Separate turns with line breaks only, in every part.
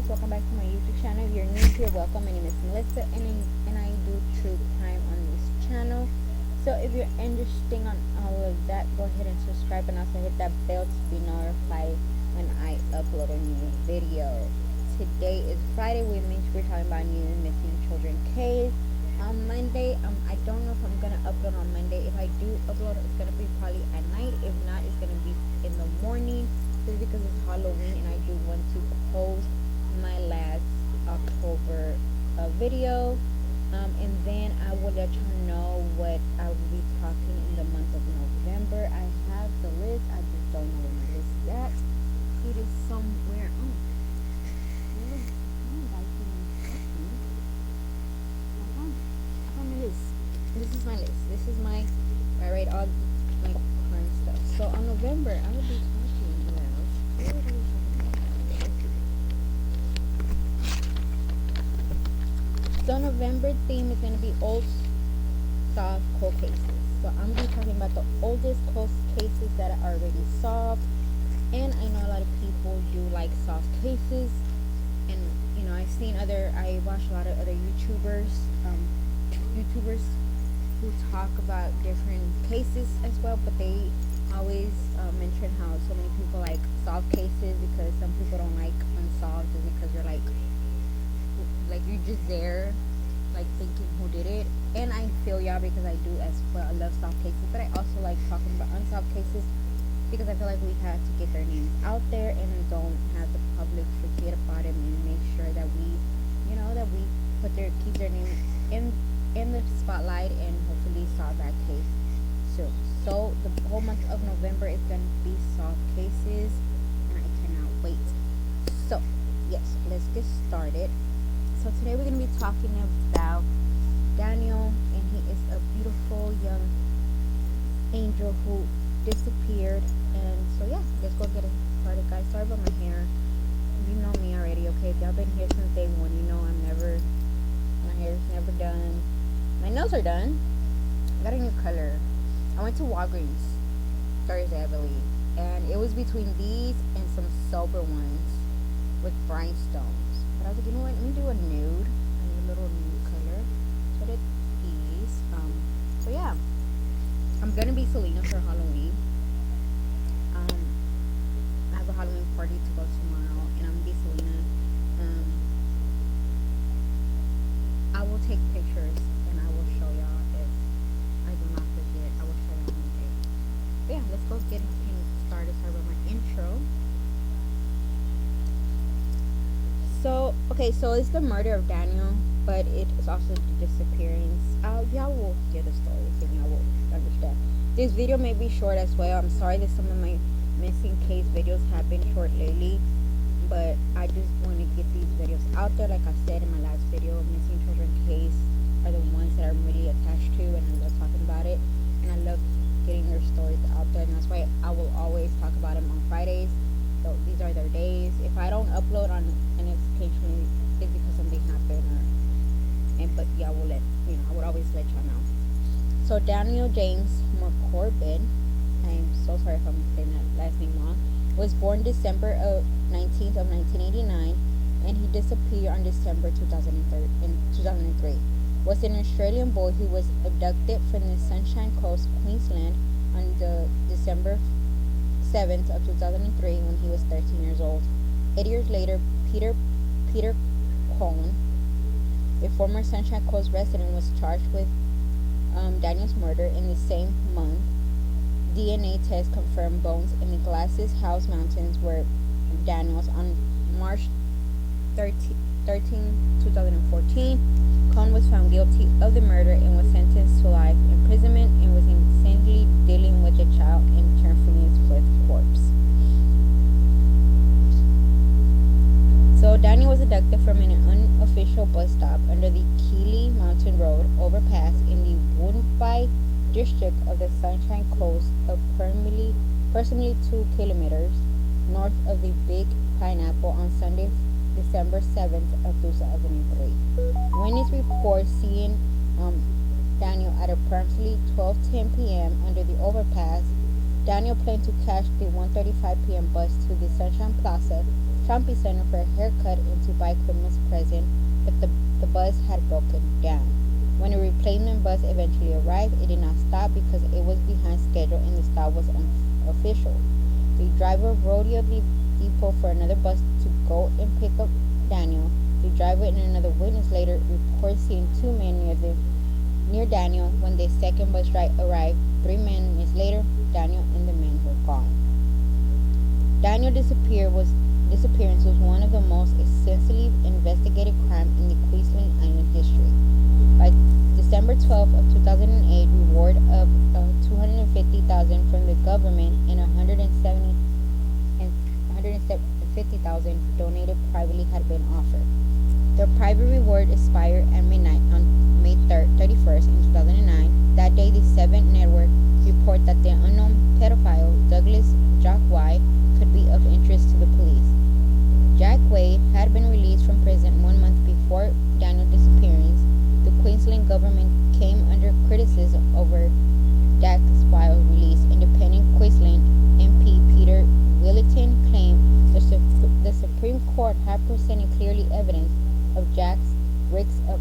guys, welcome back to my YouTube channel. If you're new here, welcome. My name is Melissa, and I do true crime on this channel. So if you're interested on all of that, go ahead and subscribe and also hit that bell to be notified when I upload a new video. Today is Friday, which means we're talking about new missing children case. On Monday, I don't know if I'm gonna upload on Monday. If I do upload, it's gonna be probably at night. If not, it's gonna be in the morning, just because it's Halloween and I do want to post my last October video, and then I will let you know what I will be talking in the month of November. I have the list, I just don't know where my list is at. It is somewhere. I found my list. This is my list. This is my, I write all my current stuff. So on November, I will be talking about. So November theme is going to be old solved cold cases. So I'm going to be talking about the oldest cold cases that are already solved. And I know a lot of people do like solved cases. And you know, I watch a lot of other YouTubers who talk about different cases as well. But they always mention how so many people like solved cases, because some people don't like unsolved, just because you're like you're just there like thinking who did it. And I feel y'all, because I do as well. I love solved cases, but I also like talking about unsolved cases, because I feel like we have to get their names out there and don't have the public forget about them, and make sure that we, you know, that we keep their name in the spotlight and hopefully solve that case soon. So the whole month of November is going to be solved cases, and I cannot wait. So yes, let's get started. So today we're going to be talking about Daniel, and he is a beautiful young angel who disappeared. And so yeah, let's go get it started, guys. Sorry about my hair. You know me already, okay? If y'all been here since day one, you know my hair's never done. My nails are done. I got a new color. I went to Walgreens Thursday, I believe, and it was between these and some silver ones with rhinestones. But I was like, you know what? Let me do a nude. I need a little nude color. So I did these. So yeah, I'm gonna be Selena for Halloween. I have a Halloween party to go tomorrow, and I'm gonna be Selena. I will take pictures and I will show y'all if I do not forget. I will show y'all one day. But yeah, let's go get started. Start with my intro. So, okay, so it's the murder of Daniel, but it is also the disappearance. Y'all will hear the story, and y'all will understand. This video may be short as well. I'm sorry that some of my missing case videos have been short lately, but I just want to get these videos out there. Like I said in my last video, missing children case are the ones that I'm really attached to, and I love talking about it, and I love getting their stories out there, and that's why I will always talk about them on Fridays. So these are their days. If I don't upload on, and it's occasionally, it's because something happened, but yeah, I would always let y'all know. So Daniel James Morcombe, I'm so sorry if I'm saying that last name wrong, was born December 19th of 1989, and he disappeared on December 2003. Was an Australian boy who was abducted from the Sunshine Coast, Queensland, on the December 7th of 2003 when he was 13 years old. 8 years later, Peter Cohn, a former Sunshine Coast resident, was charged with Daniel's murder. In the same month, DNA tests confirmed bones in the Glasses House Mountains were Daniel's. On March 13, 2014, Cohn was found guilty of the murder and was sentenced to life imprisonment, and was insanely dealing with a child interned from his fifth corpse. So Daniel was abducted from an unofficial bus stop under the Keeley Mountain Road overpass in the Woonbai district of the Sunshine Coast, approximately 2 kilometers north of the Big Pineapple, on Sunday, December 7th of 2003. Witness reports seeing Daniel at approximately 12:10 p.m. under the overpass. Daniel planned to catch the 1:35 p.m. bus to the Sunshine Plaza shopping center for a haircut and to buy criminals present, but the bus had broken down. When a replacement bus eventually arrived, it did not stop because it was behind schedule and the stop was unofficial. The driver rodeoed the depot for another bus to go and pick up Daniel. The driver and another witness later reported seeing two men near Daniel. When the second bus arrived 3 minutes later, Daniel and the men were gone. Daniel's disappearance was one of the most extensively investigated crimes in the Queensland Island history. By December 12th of 2008, reward of $250,000 from the government and $150,000 donated privately had been offered. The private reward expired at midnight on May 31st in 2009. That day, the 7 Network reported that the unknown pedophile Douglas Jack White could be of interest to the police. Jack Wade had been released from prison 1 month before Daniel's disappearance. The Queensland government came under criticism over Jack White's release. Independent Queensland MP Peter Willington claimed the Supreme Court had presented clearly evidence of Jack's risks of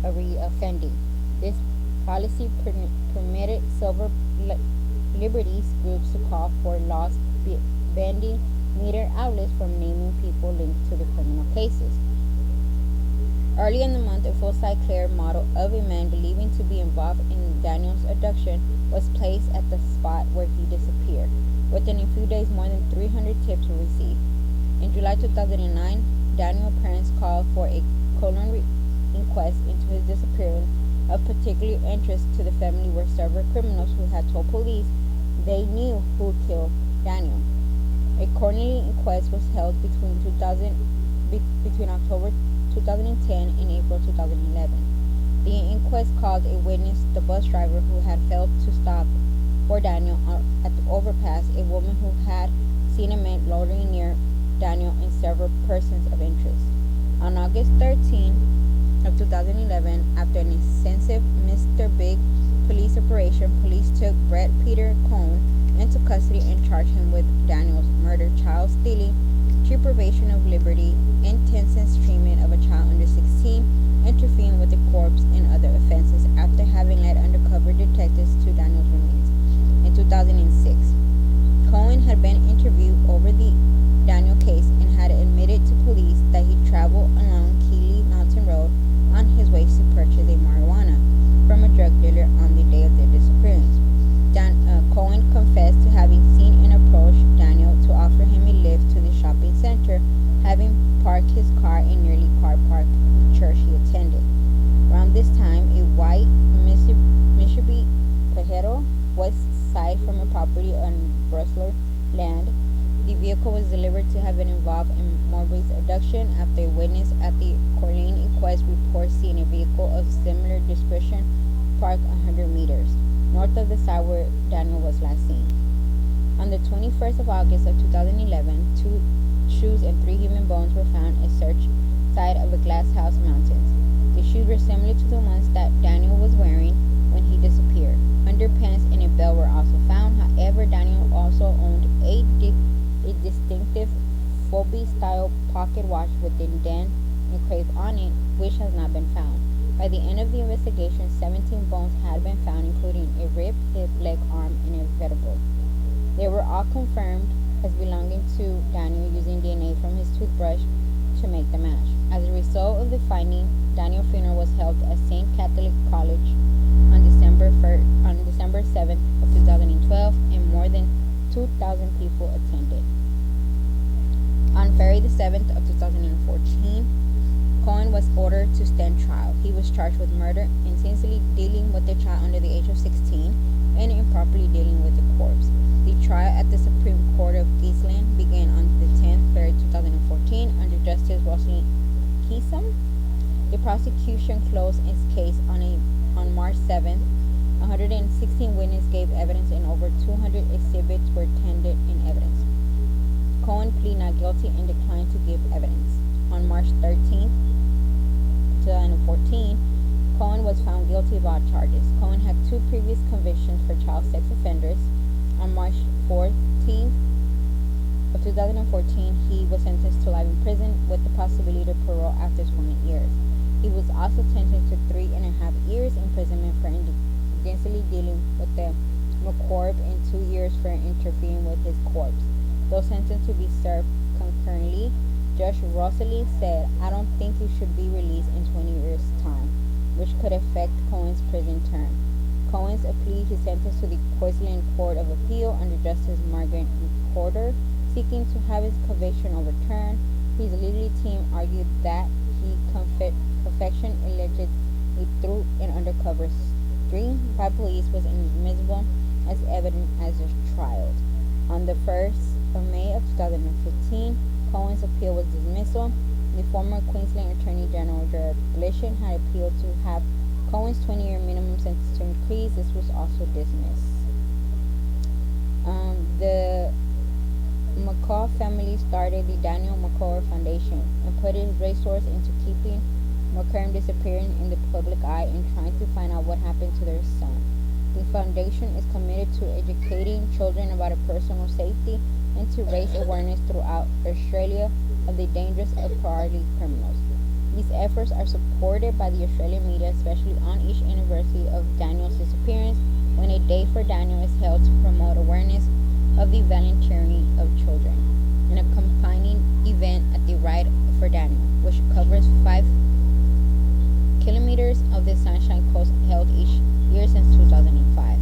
reoffending. This policy permitted civil liberties groups to call for laws banning media outlets from naming people linked to the criminal cases. Early in the month, a full-size clear model of a man believing to be involved in Daniel's abduction was placed at the spot where he disappeared. Within a few days, more than 300 tips were received. In July 2009, Daniel's parents called for a coroner inquest into his disappearance. Of particular interest to the family were several criminals who had told police they knew who killed Daniel. A coroner inquest was held between October 2010 and April 2011. The inquest called a witness, the bus driver who had failed to stop for Daniel at the overpass, a woman who had seen a man loitering near Daniel, and several persons of interest. On August 13 of 2011, after an extensive Mr. Big police operation, police took Brett Peter Cohn into custody and charged him with Daniel's murder, child stealing, deprivation of liberty, intensive treatment of a child under 16, interfering with the corpse, and other offenses after having led undercover detectives to Daniel's remains. In 2006, Cohen had been interviewed over the Daniel case and had admitted to police that he traveled along Keeley Mountain Road on his way to purchase a marijuana from a drug dealer on the day of their disappearance. Cohen confessed to having seen and approached Daniel to offer him a lift to the shopping center, having parked his car in nearly car park the church he attended. Around this time, a white Mitsubishi Pajero was sighted from a property on Brusler land. The vehicle was delivered to have been involved in Morcombe's abduction after a witness at the Corleone inquest reported seeing a vehicle of similar description parked 100 meters north of the site where Daniel was last seen. On the 21st of August of 2011, 2 shoes and 3 human bones were found at search site of the Glass House Mountains. The shoes were similar to the ones that Daniel was wearing when he disappeared. Underpants and a belt were also found. However, Daniel also owned a distinctive Phoebe-style pocket watch with a dent engraved on it, which has not been found. By the end of the investigation, 17 bones had been found, including a rib, hip, leg, arm, and a vertebra. They were all confirmed as belonging to Daniel using DNA from his toothbrush to make the match. As a result of the finding, Daniel's funeral was held at St. Catholic College on December 7th of 2012, and more than 2,000 people attended. On February the 7th of 2014, Cohen was ordered to stand trial. He was charged with murder, intentionally dealing with a child under the age of 16, and improperly dealing with the corpse. The trial at the Supreme Court of Queensland began on the 10th February 2014 under Justice Rosalind Keesum. The prosecution closed its case on March 7th. 116 witnesses gave evidence and over 200 exhibits were tendered in evidence. Cohen pleaded not guilty and declined to give evidence. On March 13th, 2014, Cohen was found guilty of all charges. Cohen had 2 previous convictions for child sex offenders. On March 14th of 2014, he was sentenced to life in prison with the possibility of parole after 20 years. He was also sentenced to 3.5 years imprisonment for indecently dealing with the Morcombe and 2 years for interfering with his corpse. Though sentenced to be served concurrently, Judge Rosalie said, "I don't think he should be released in 20 years' time, which could affect Cohen's prison term." Cohen's appealed his sentence to the Queensland Court of Appeal under Justice Margaret Corder, seeking to have his conviction overturned. His legal team argued that he confession allegedly through an undercover string by police was inadmissible as evidence as a trial. On the 1st of May of 2015, Cohen's appeal was dismissed. The former Queensland Attorney General Gerard Gleeson had appealed to have Cohen's 20-year minimum sentence to increase. This was also dismissed. The McCall family started the Daniel McCall Foundation and put its resources into keeping Morcombe disappearing in the public eye and trying to find out what happened to their son. The foundation is committed to educating children about personal safety and to raise awareness throughout Australia of the dangers of priority criminals. These efforts are supported by the Australian media, especially on each anniversary of Daniel's disappearance, when a day for Daniel is held to promote awareness of the volunteering of children. An accompanying event at the Ride for Daniel, which covers 5 kilometers of the Sunshine Coast, held each year since 2005.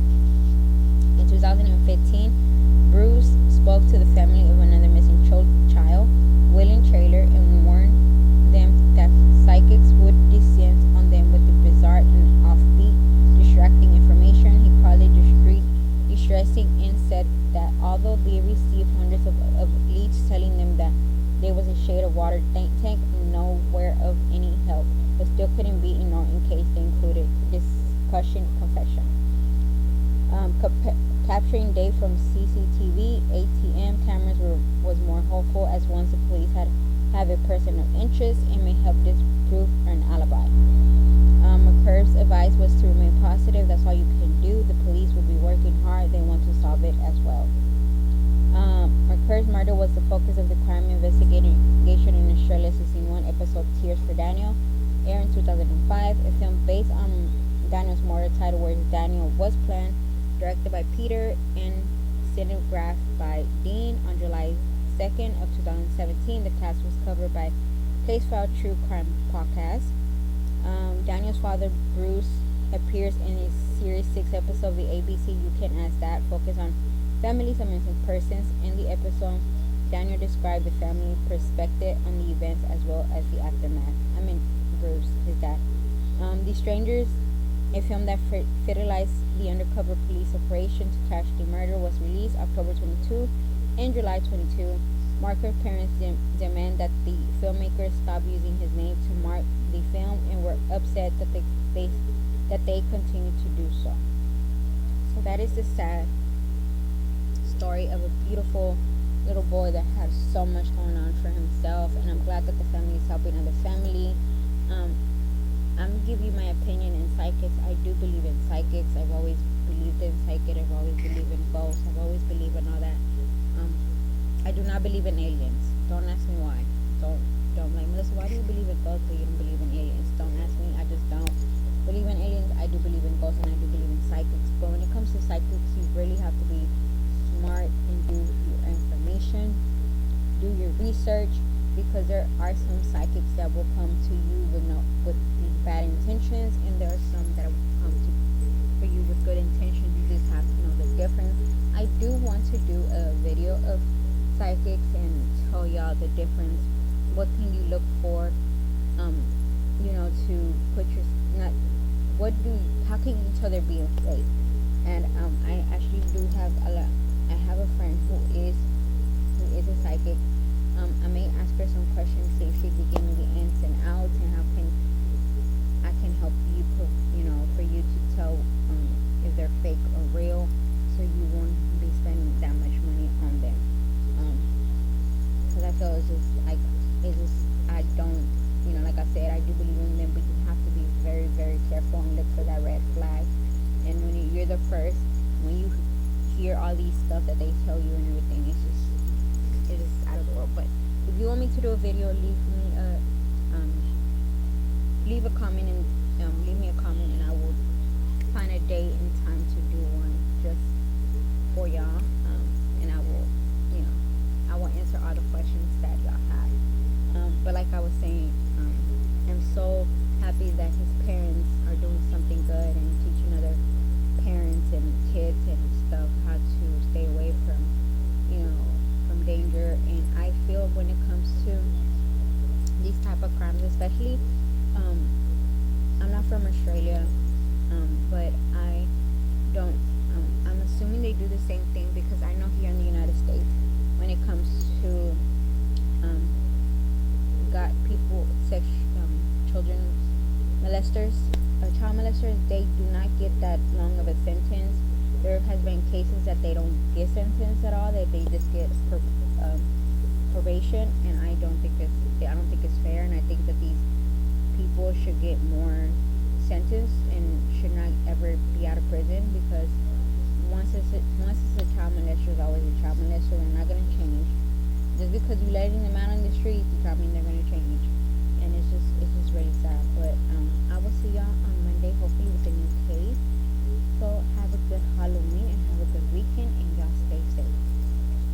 In 2015, Bruce spoke to the family of another missing child, William Taylor, and warned them that psychics would descend on them with the bizarre and offbeat, distracting information. He called it distressing and said that although they received hundreds of leads telling them that there was a shade of water tank nowhere of any help, but still couldn't be ignored in case they included discussion confession. Capturing Dave from CCTV ATM cameras was more hopeful, as once the police have a person of interest and may help disprove an alibi. McCurve's advice was to remain positive. That's all you can do. The police will be working hard. They want to solve it as well. McCurve's murder was the focus of the crime investigation in Australia. Season 1 episode Tears for Daniel aired in 2005. A film based on Daniel's murder titled Where Daniel Was Planned, directed by Peter and cinematographed by Dean. On July 2nd of 2017, the cast was covered by Case File True Crime Podcast. Daniel's father, Bruce, appears in a Series 6 episode of the ABC You Can Ask That, focused on families of missing persons. In the episode, Daniel described the family perspective on the events as well as the aftermath. Bruce, his dad. The Strangers, a film that fertilized the undercover police operation to catch the murder, was released October 22 and July 22. Marker's parents demand that the filmmaker stop using his name to mark the film and were upset that they continue to do so. So that is the sad story of a beautiful little boy that has so much going on for himself, and I'm glad that the family is helping other family. I'm gonna give you my opinion in psychics. I do believe in psychics. I've always believed in psychic. I've always believed in ghosts. I've always believed in all that. I do not believe in aliens. Don't ask me why. Don't like, Melissa, why do you believe in ghosts but you don't believe in aliens? Don't ask me. I just don't believe in aliens. I do believe in ghosts and I do believe in psychics. But when it comes to psychics, you really have to be smart and do your information, do your research, because there are some psychics that will come to you with bad intentions, and there are some that will come for you with good intentions. You just have to know the difference. I do want to do a video of psychics and tell y'all the difference. What can you look for? To put your how can you tell they're being fake? And I actually do have I have a friend who is a psychic. I may ask her some questions, see if she can give me the ins and outs, and how can I can help you for you to tell if they're fake or real, so you won't be spending that much money on them. Because I feel I don't, like I said, I do believe in them, but you have to be very, very careful and look for that red flag. And when when you hear all these stuff that they tell you and everything, it is out of the world. But if you want me to do a video, um, leave a comment and leave me a comment, and I will find a date and time to do one just for y'all. And I will, you know, I will answer all the questions that y'all have. But like I was saying, I'm so happy that his parents are doing something good and teaching other parents and kids and stuff how to stay away from, you know, from danger. And I feel when it comes to these type of crimes, especially, um, I'm not from Australia, but I don't. I'm assuming they do the same thing because I know here in the United States, when it comes to um, got people, children molesters, child molesters, they do not get that long of a sentence. There has been cases that they don't get sentenced at all; that they just get um, probation, and I don't think it's fair, and I think that these people should get more sentenced and should not ever be out of prison because once it's a child molester, it's always a child molester. They're not gonna change. Just because you letting them out on the streets, does not mean they're gonna change. And it's just really sad. But I will see y'all on Monday.